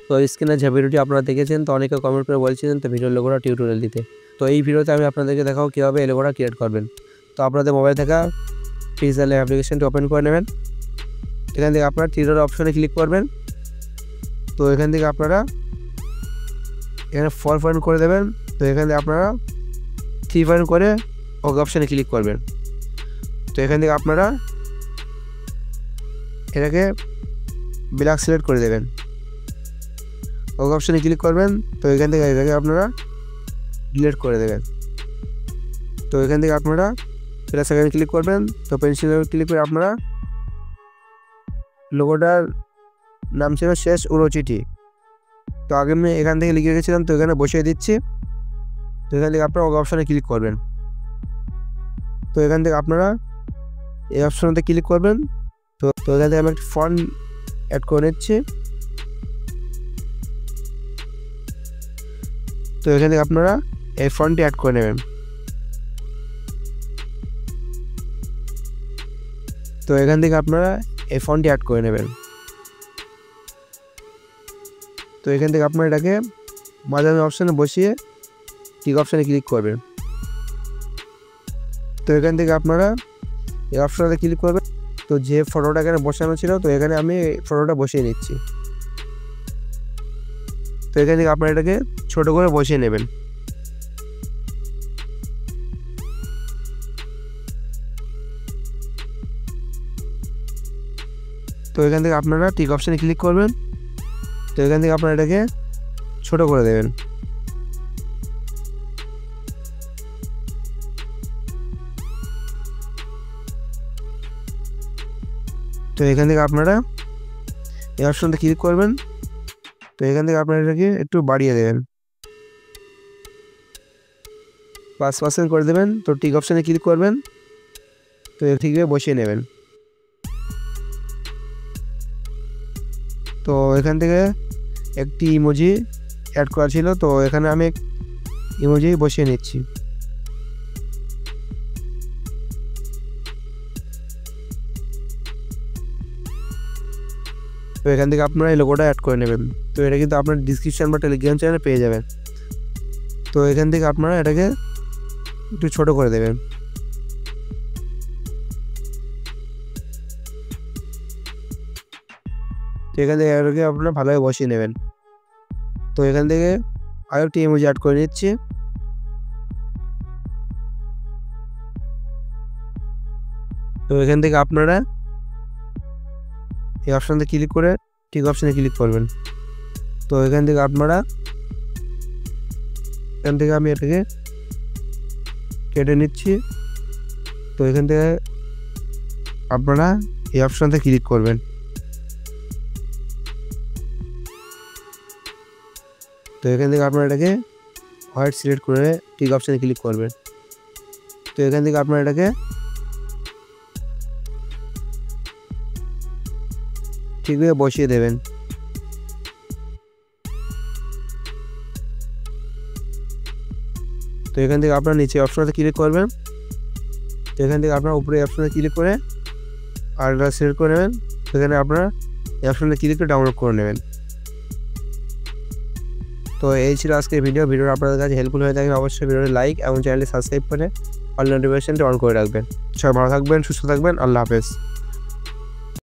তো স্ক্রিনে যে ভিডিওটি আপনারা দেখেছেন, তো অনেকে কমেন্ট করে বলছিলেন তো ভিডিওর লোগোটা টিউটোরিয়াল দিতে। তো এই ভিডিওতে আমি আপনাদেরকে দেখাবো কীভাবে এই লোগোটা ক্রিয়েট করবেন। তো আপনাদের মোবাইল থাকা পিক্সেল অ্যাপ্লিকেশনটি ওপেন করে নেবেন। এখান থেকে আপনারা থ্রি অপশনে ক্লিক করবেন। তো এখান থেকে আপনারা এখানে 4 পয়েন্ট করে দেবেন। তো এখান থেকে আপনারা 3 পয়েন্ট করে ওকে অপশানে ক্লিক করবেন। তো এখান থেকে আপনারা এটাকে ব্ল্যাক সিলেক্ট করে দেবেন, ওকে অপশানে ক্লিক করবেন। তো এখান থেকে এটাকে আপনারা ডিলিট করে দেবেন। তো এখান থেকে আপনারা প্লাস আইকনে ক্লিক করবেন। তো পেন্সিল ক্লিক করে আপনারা লোগোটার নাম ছিল শেষ উড়োচিঠি। তো আগে আমি এখান থেকে লিখে রেখেছিলাম, তো এখানে বসিয়ে দিচ্ছি। তো এখান থেকে আপনারা ওকে অপশানে ক্লিক করবেন। তো এখান থেকে আপনারা এই অপশানতে ক্লিক করবেন। তো এখান থেকে আমি একটা ফন্ট অ্যাড করে নিচ্ছি। তো এখান থেকে আপনারা এই ফন্টটি অ্যাড করে নেবেন। তো এখান থেকে আপনারা এই ফন্টটি অ্যাড করে নেবেন। তো এখান থেকে আপনারা এটাকে মাঝামাঝি অপশানে বসিয়ে টিক অপশানে ক্লিক করবেন। তো এখান থেকে আপনারা এই অপশানে ক্লিক করবেন। তো যে ফটোটা এখানে বসানো ছিল, তো এখানে আমি ফটোটা বসিয়ে নিচ্ছি। তো এখান থেকে আপনারা এটাকে ছোটো করে বসিয়ে নেবেন। তো এখান থেকে আপনারা টিক অপশানে ক্লিক করবেন। তো এখান থেকে আপনারা এটাকে ছোটো করে দেবেন। তো এখান থেকে আপনারা এই অপশানটা ক্লিক করবেন। তো এখান থেকে আপনারা এটাকে একটু বাড়িয়ে দেবেন, 5% করে দেবেন। তো টিক অপশানে ক্লিক করবেন। তো ঠিকভাবে বসিয়ে নেবেন। তো এখান থেকে একটি ইমোজি অ্যাড করা ছিল, তো এখানে আমি ইমোজি বসিয়ে নিচ্ছি। তো এখান থেকে আপনারা এই লোগোটা অ্যাড করে নেবেন। তো এটা কিন্তু আপনার ডিসক্রিপশন বা টেলিগ্রাম চ্যানেলে পেয়ে যাবেন। তো এখান থেকে আপনারা এটাকে একটু ছোটো করে দেবেন। তো এখান থেকে এটাকে আপনারা ভালোভাবে বসিয়ে নেবেন। তো এখান থেকে আরেকটি ইমোজি অ্যাড করে নিচ্ছি। তো এখান থেকে আপনারা এই অপশানতে ক্লিক করে টিক অপশানে ক্লিক করবেন। তো এখান থেকে আপনারা আমি এটাকে কেটে নিচ্ছি। তো এখান থেকে আপনারা এই অপশানতে ক্লিক করবেন। তো এখান থেকে আপনারা এটাকে হোয়াইট সিলেক্ট করে টিক অপশানে ক্লিক করবেন। তো এখান থেকে আপনারা এটাকে ঠিকভাবে বসিয়ে দেবেন। তো এখান থেকে আপনারা নিচে অপশানতে ক্লিক করবেন। তো এখান থেকে আপনারা উপরে অপশানে ক্লিক করে আর সিলেক্ট করে নেবেন। সেখানে আপনারা এই অপশানে ক্লিক করে ডাউনলোড করে নেবেন। তো এই ছিল আজকের ভিডিও। আপনাদের কাছে হেল্পফুল হয়ে থাকে অবশ্যই ভিডিওটি লাইক এবং চ্যানেলটি সাবস্ক্রাইব করে অল নোটিফিকেশনটি অন করে রাখবেন। সবাই ভালো থাকবেন, সুস্থ থাকবেন। আল্লাহ হাফেজ।